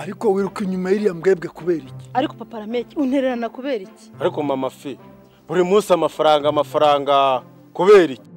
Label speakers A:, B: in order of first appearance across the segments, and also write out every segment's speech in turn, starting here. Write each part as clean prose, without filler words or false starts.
A: ariko wiruka inyuma y'iriya mbwebwe kubera iki?
B: Ariko papa Rameki untererana kubera iki?
C: Ariko mama fi buri munsi amafaranga kubera iki?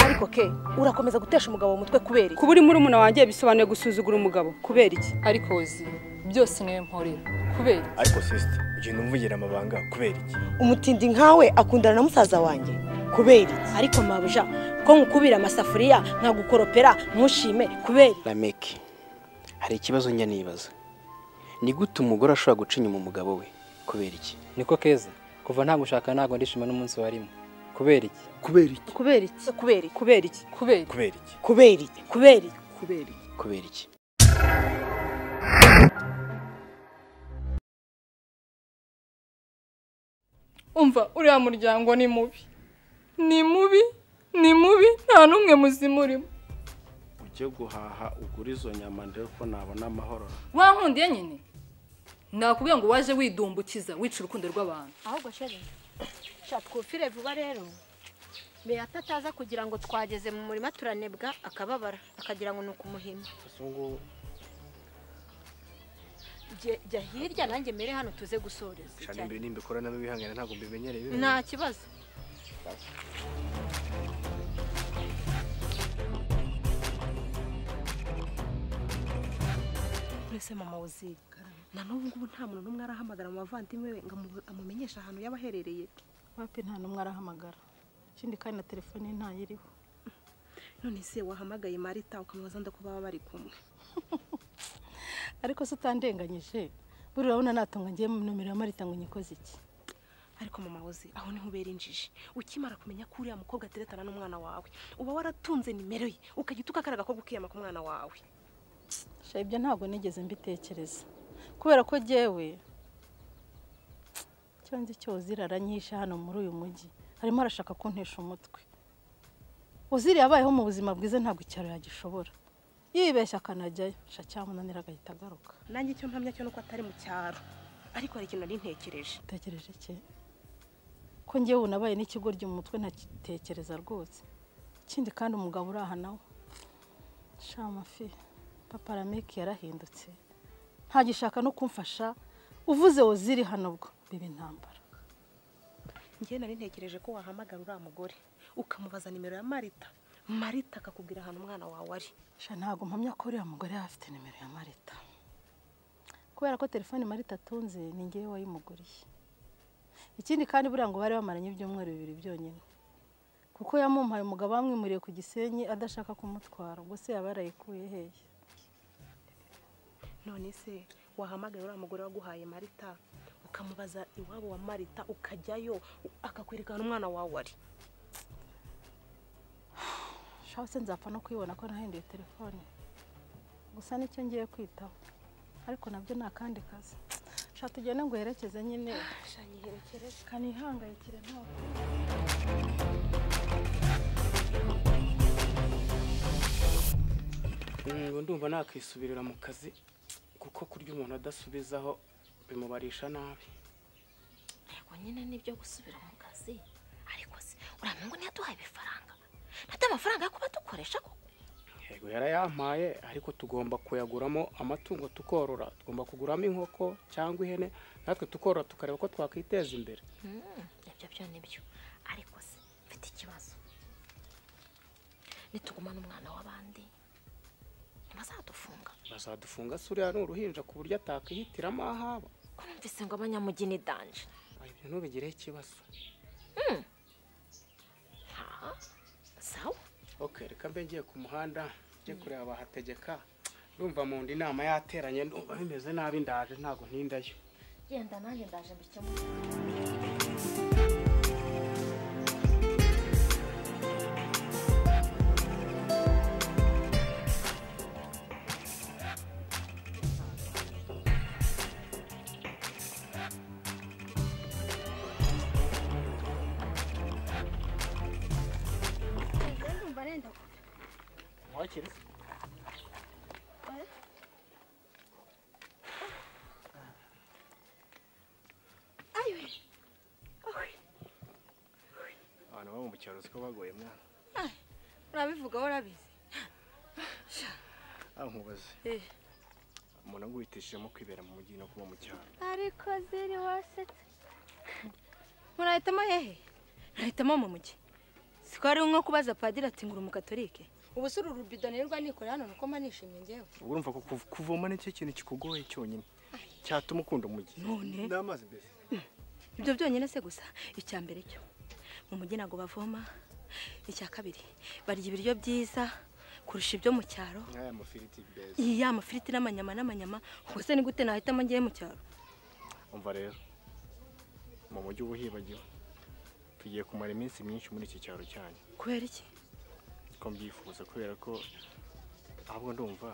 B: Ariko ke urakomeza gutesha umugabo mu mutwe kubera iki?
D: Kuburi muri umuna wanjye bisobanuye gusuzugura umugabo kubera iki?
E: Ariko Ozi byose niwe mporera kubera iki?
F: Ariko sister ugenda umvugira amabanga kubera iki?
B: Umutindi nkawe akundana na musaza wanjye kubera iki? Ariko mabuja ko nkukubira amasafuriya nkagukoropera ntushime kubera
G: Rameki hari ikibazo njya nibaza. Ni gute umugore ashobora guca inyuma umugabo we kubera iki?
H: Niko Keza kuva nta gushaka ntago ndishima n'umunsi warimo kubera iki?
A: Kubera iki?
B: kubera iki? kubera iki?
D: Kubera iki?
E: Kubera
F: Kubera iki?
B: kubera iki? kubera iki?
D: Kubera iki?
G: Kubera iki?
E: umva uriya muryango ni mubi. Ni mubi nta numwe muzima urimo.
C: Ujye guhaha ugura izo nyama ndetse ko nabona amahoro.
E: Wankundiye nyine. Nakubwiye ngo waje widumbukiza wica urukundo rw'abantu.
I: Ahubwo sheri twufire vuba rero. Beata ataza kugira ngo twageze mu murima turanebwa akababara akagira ngo nuko umuhima. Jya hirya nanjye mere hano tuze gusoreza.
F: Cyane mbere nimbe korana n'ibihangana ntago mbimenyereye.
I: Nta kibazo.
B: Mbese mama Ozi na n'ubu ngubu nta muntu n'umwe arahamagara mu bavandimwe we ngo amumenyeshe ahantu yabaherereye.
D: Wapi nta numwe arahamagara. Ikindi kandi na telefone ntayiriho.
B: None se wahamagaye Marita ukamubaza ndo kuba bari kumwe.
D: Ariko se utandenganyije buri urabona natunga ngiye mu numero ya Marita ngo nyikoze iki?
B: Ariko mama Ozi aho niho ubera injiji. Ukimara kumenya ko uriya mukobwa ateretana n'umwana wawe uba waratunze nimero ye ukagita ukakaraga ko gukiyama ku mwana wawe.
D: Sha ibyo ntago nigeze mbitekereza kubera ko jewe cyanze cyozira aranyisha hano muri uyu mujyi arimo arashaka kuntesha umutwe. Uziri yabayeho mu buzima bwiza ntago icyaro yagishobora. Yibeshya akanajyayo sha cyamunanira agahita agaruka.
B: Nanjye icyo mpamya cyo nuko atari mu cyaro. Ariko hari ikintu nari ntekereje.
D: Tekereje iki? Ko ngewe unabaye n'ikigoryi mu mutwe ntatekereza rwose. Ikindi kandi umugabo uraha nawe. Sha mafi Papa Rameki yarahindutse. Ntagishaka no kumfasha. Uvuze Oziri hano bwo bibi ntambara.
B: Ngiye nari ntekereje ko wahamagara uriya mugore ukamubaza nimero ya Marita. Marita akakubwira ahantu umwana wawe ari.
D: Sha ntago mpamya ko uriya mugore afite nimero ya Marita. Kubera ko telefone Marita atunze ni ngiye wayimuguriye. Ikindi kandi buriya ngo bari bamaranye ibyumweru bibiri byonyine. Kuko yamumpaye umugabo amwimuriye ku Gisenyi adashaka kumutwara. Ubwo se yabarayikuye hehe?
B: None se wahamagaye uriya mugore waguhaye Marita ukamubaza iwabo wa Marita ukajyayo akakwerekana umwana wawe ari.
D: Shaho se nzapfa no kwibona ko nahinduye telefone. Gusa nicyo ngiye kwitaho. Ariko nabyo nakandi kazi. Sha tugende ngo herekeze nyine.
B: Sha nyiherekereze.
D: Kanihangayikire ntabwo.
G: Ndumva nakisubirira mu kazi kuko kurya umuntu adasubizaho bimubarisha nabi.
I: Yego nyine nibyo gusubira mu kazi. Ariko se uramenya ngo ntiyaduhaye ibifaranga. Nata amafaranga yo kuba dukoresha ko.
G: Yego yarayampaye ariko tugomba kuyaguramo amatungo tukorora. Tugomba kuguramo inkoko cyangwa ihene natwe tukorora tukareba ko twakwiteza imbere.
I: Ibyo byo nibyo. Ariko se mfite ikibazo. Nitugumana umwana w'abandi.
G: Bazadufunga suriya n'uruhinja ku buryo atakihitiramo ahaba.
I: Ko numvise ngo abanyamugini danje.
G: Ibyo ntubigireho ikibazo.
I: Sawa.
G: Okay, reka mbe ngiye ku muhanda ngiye kureba abahategeka. Urumva mu ndi inama yateranye ndumva bimeze nabi ndaje ntago ntindayo.
I: Yenda nanjye ndaje mbikemo.
G: Wakiriza.
F: Abantu bo mu cyaro siko bagoye mwana.
I: Urabivuga warabizi.
F: Nkubaze. umuntu aguhitishijemo kwibera mu mujyi no kuba mu cyaro.
I: ariko ziri wasetse murahitamo hehe nahitamo mu mujyi siko ari nko kubaza padiri ati ngura umukatolike ubu se uru rubido nirwa nikore hano nuko mba nishimye njyewe
F: Urumva ko kuvoma nicyo kintu kikugoye cyonyine cyatuma ukunda umujyi.
I: none
C: n'amazi mbese
I: ibyo byonyine se gusa icya mbere cyo mu mujyi ntabwo bavoma icya kabiri barya ibiryo byiza kurusha ibyo mu cyaro
F: Nk'aya mafiriti beza.
I: iya amafiriti n'amanyama ubuse ni gute nahitamo ngiye mu cyaro
F: Umva rero mu mujyi uba uhibagiwe tugiye kumara iminsi myinshi muri iki cyaro cyanyu
I: kubera iki
F: ko mbyifuza kubera ko ahubwo ndumva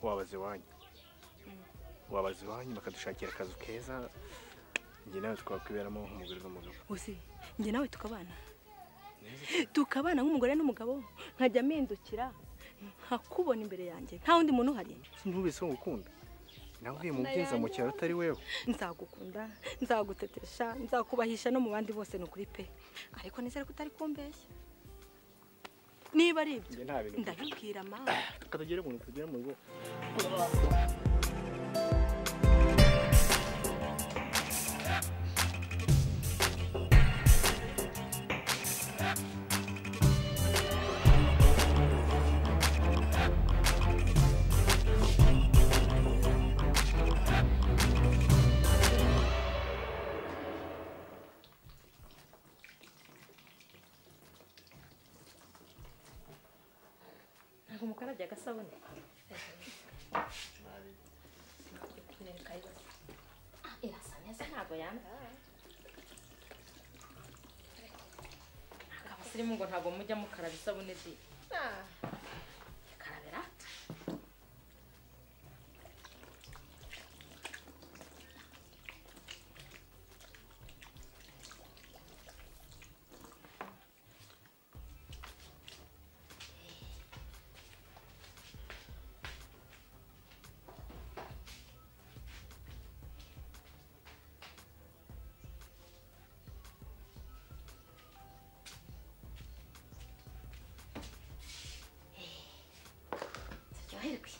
F: wabaze iwanyu bakadushakira akazu keza njye nawe twakwiberamo nk'umugore n'umugabo.
I: uzi njye nawe tukabana nk'umugore n'umugabo nkajya mpindukira nkakubona imbere yanjye nta wundi muntu uhari
F: Ntubise wo gukunda navuye mu bwiza mu cyaro utari wewe.
I: nzagukunda nzagutetesha nzakubahisha no mu bandi bose ni ukuri pe ariko nizere ko utari kumbeshya niba ari ibyo
F: Njye nta bintu
I: ndabibwira mama
F: tukatugere mu rugo.
I: ntabwo mukarabya agasabune irasa neza ntabwo yanga
E: abasirimu ngo ntabwo mujya mukaraba isabune di
I: karabira ziryoherwe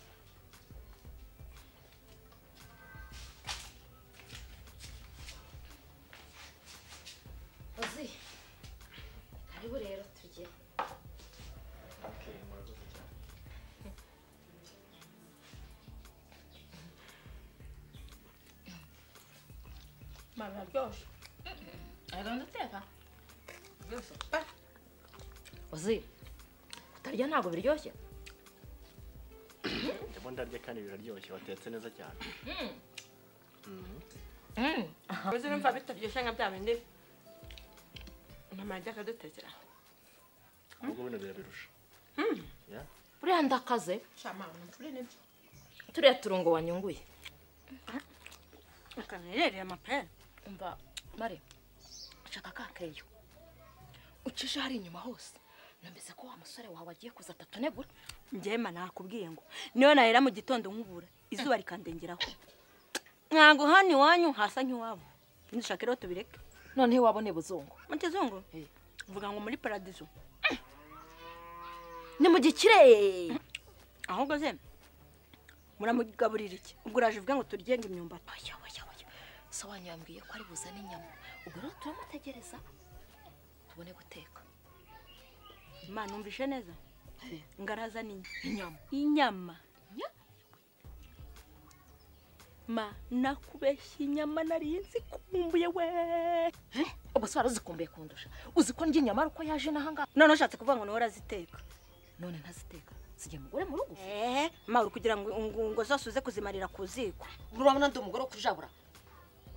I: uzi karibu rero tujye
E: mama byose ariko ndateka byose
I: uzi kutarya ntabwo biryoshye
F: Ndimo ndarya kandi biraryoshye watetse neza cyane.
E: uzi numva bitaryoshye nka bya bindi mama yajya akadutekera
F: Ahubwo bino birabirusha.
I: buriya ndakaze
E: shama nukuri nibyo
I: turiya turungo wanyunguye
E: akanirereye amapera
I: umva mare shaka ka keyo ucishe hari inyuma hose nambese ko wa musore wawe agiye kuza tatonegura njyema nakubwiye ngo niyo nahera mu gitondo nkubura izuba rikandengeraho ntago hano iwanyu hasa nk'iwabo ndushaka rero tubireke noneho wabone buzungu mu kizungu uvuga ngo muri paradizo ni mu gikire ahubwo ze muramugaburira iki ubwo uraje uvuga ngo turyenga imyumbati aya so wanyambwiye ko ari buzane inyama ubwo rero turamutegereza tubone guteka Imana umvishe neza ngaraza ni inyama ma nakubeshya inyama nari nzikumbuye we ubwo se warazikumbuye kundusha uzi ko ndya inyama uko yaje nahanga none ushatse kuvuga ngo niwe uraziteka none ntaziteka sijye mugore mu rugo ma uri kugira ngo zose uze kuzimarira ku ziko urabona ndi umugore kujabura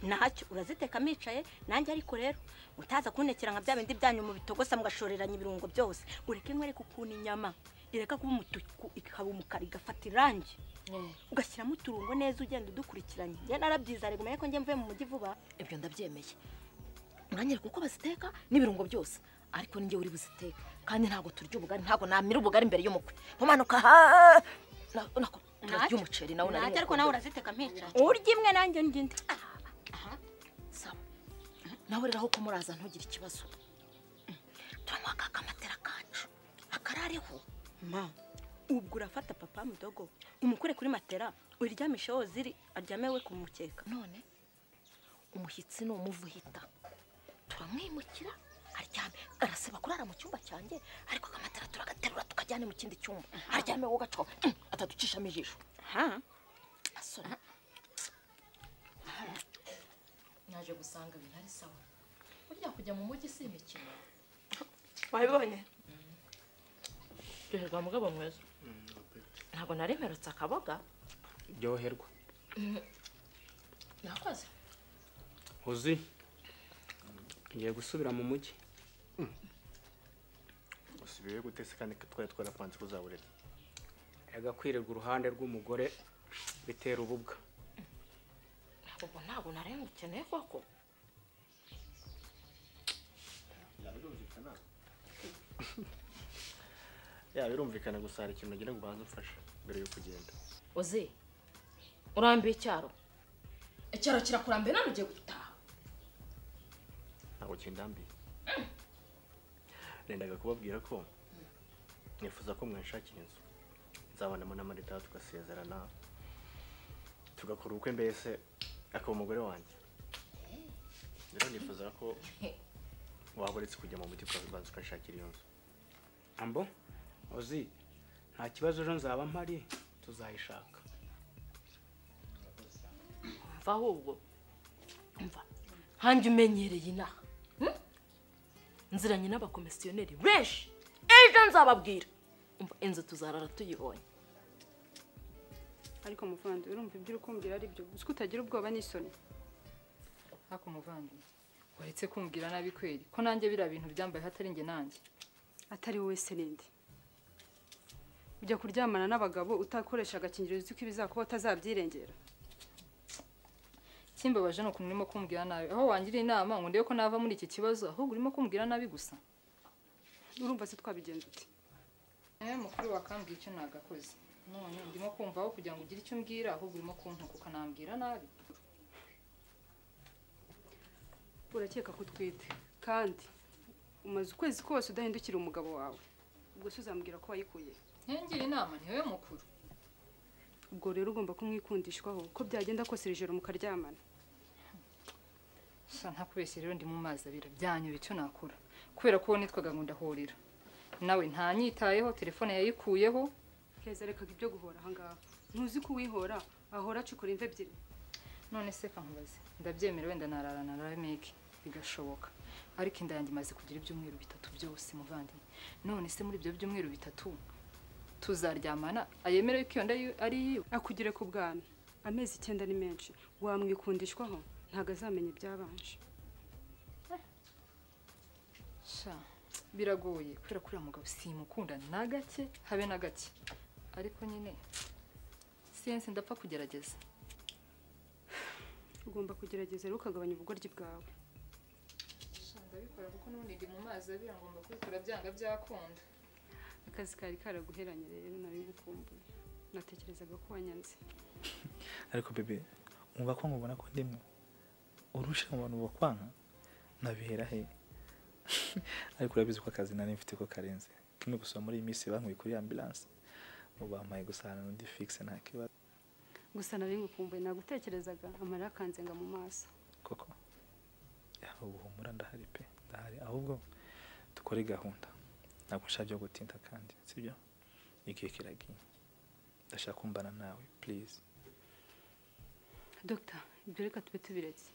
I: ntacyo uraziteka micaye nanjye ariko rero utaza kunekera nka bya bindi byanyu mu bitogosa mugashoreranya ibirungo byose ureke nkwereke ukuntu inyama ireka kuba umutuku ikaba umukara igafata irangi ugashyiramo uturungo neza ugenda udukurikiranye njye narabyiza rego menye ko njye mvuye mu mujyi vuba ibyo ndabyemeye uranyereka uko baziteka n'ibirungo byose ariko ninjye uri buziteka kandi ntabwo turya ubugari ntabwo namira ubugari imbere y'umukwe ntumanuka urarya umuceri nawe nari ariko nawe uraziteka mpicaye urya imwe nanjye ndindi nawe rero aho kumuraza ntugire ikibazo turamuha akamatera kacu akarareho ma ubwo urafata papa mudogo umukure kuri matera uryamisheho ziri aryame we kumukeka none umushyitsi ni umuvuhita turamwimukira aryame arasaba kurara mu cyumba cyanjye ariko akamatera turagaterura tukajyane mu kindi cyumba aryame wowe gaco ataducishamo ijisho asore naje gusanga binari sawa burya kujya mu mujyi si imikino
E: wabibonye
I: Ryoherwa mugabo mwiza ntabwo nari mperutse akaboga
G: ryoherwa
I: nakoze
G: uzi ngiye gusubira mu mujyi
F: usubiye gute se kandi twari twarapanze kuzaburera
G: agakwirirwa uruhande rw'umugore bitera ububwa
I: ntabwo nari ngukeneye koko
F: birumvikana gusa hari ikintu ugira ngo ubanze umfashe mbere yo kugenda
I: uzi urambiye icyaro kirakurambiye none ugiye gutaha
F: ntabwo kindambiye nendaga kubabwira ko nifuza ko mwanshakira inzu nzabanamo n'amarita tugasezerana tugakora ubukwe mbese akaba umugore wanjye rero nifuza ko waba uretse kujya mu mujyi ukabanza ukashakira iyo nzu
G: ambo uzi nta kibazo ejo nzaba mpari tuzayishaka
I: mva ahubwo mva hanjye umenyereye inaha nziranye n'abakomisiyoneri benshi ejo nzababwira inzu tuzarara tuyibonye
J: ariko muvandimwe urumva ibyo uri kumbwira ari byo uzi ko utagira ubwoba n'isoni
K: ariko muvandimwe waretse kumbwira nabi kweri ko nanjye biriya bintu byambaye hatari njye nanjye
J: atari wowe se ninde ujya kuryamana n'abagabo utakoresha agakingirizo uzi ko ibizakuba utazabyirengera
K: kimbabaje no kunurimo kumbwira nabi aho wangiriye inama ngo ndebe ko nava muri iki kibazo ahubwo urimo kumbwira nabi gusa
J: urumva se twabigenza uti
K: mukuru wakambwiye icyo nagakoze none ndimo kumva aho kugira ngo ugire icyo umbwira ahubwo urimo kuntuka ukanambwira nabi
J: urakeka ko utwite kandi umaze ukwezi kose udahindukira umugabo wawe ubwo se uzambwira ko wayikuye
K: ngira inama ni wowe mukuru
J: ubwo rero ugomba kumwikundishwaho ko byagenda kose iri joro mukaryamana
K: ntakubeshye rero ndi mu mazi abira byanyuye icyo nakora kubera ko nitwaga ngo ndahorera nawe ntanyitayeho telefone yayikuyeho
J: keza rekaga ibyo guhora ahangaha ntuzi ko uwihora ahora acukura imva ebyiri
K: none se kankubaze ndabyemera wenda nararana na meke bigashoboka ariko inda yanjye imaze kugira ibyumweru bitatu byose muvandimwe none se muri ibyo byumweru bitatu tuzaryamana ayemere ko iyo nda ari yiwe
J: akugire ku bwana amezi 9 ni menshi wamwikundishwaho ntago azamenya ibyabanje
K: sha biragoye kubera kuri mugabo simukunda na gake habe na gake ariko nyine siyense ndapfa kugerageza
J: ugomba kugerageza rero ukagabanya ubugoryi bwawe
K: ndabikora kuko n'ubundi ndi mu mazi abira ngomba kubikora byanga byakunda
J: akazi kari karaguheranye rero nari gukumbuye natekerezaga ko wanyanze
L: ariko bebe umva ko ngubona ko ndimwe urusha mu bantu bakwanka nabihera he ariko urabizi ko akazi nari mfite ko karenze kimwe gusa muri iyi minsi bankwiye kuri ambulance ubampaye gusana n'undi fixe nta kibazo
J: gusa nari ngukumbuye nagutekerezaga amarira kanzenga mu maso
L: koko ubu humura ndahari pe ndahari ahubwo dukore gahunda ntabwo nshaka byo gutinda kandi sibyo igihe kiragiye ndashaka kumbana nawe please
J: Doctor ibyo reka tube tubiretse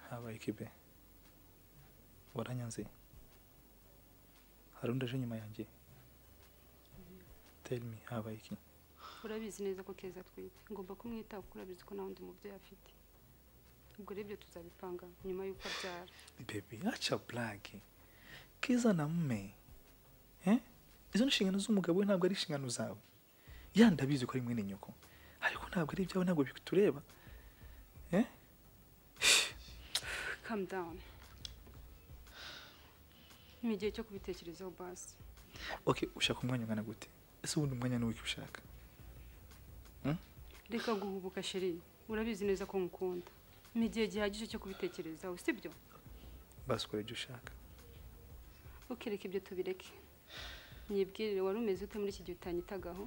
L: habaye kibe waranyanze hari undi aje nyuma yanjye tell me habaye iki
J: urabizi neza ko keza twite ngomba kumwitaho kuko urabizi ko nawundi mubyeyi afite ubwo rero ibyo tuzabipanga nyuma y'uko abyara
L: baby acha black kiza na mme izo nshingano z'umugabo we ntabwo ari inshingano zawe yandabizi ko ari mwene nyoko ariko ntabwo ari ibyawe ntabwo bitureba
J: calm down ni igihe cyo kubitekerezaho basi
L: okay ushaka umwanya ungana gute ese ubundi umwanya ni wiki ushaka
J: reka guhubuka sheri urabizi neza ko ngukunda ni igihe gihagije cyo kubitekerezaho sibyo
L: basi ukora ibyo ushaka
J: reka ibyo tubireke nyibwirire wari umeze ute muri iki gihe utanyitagaho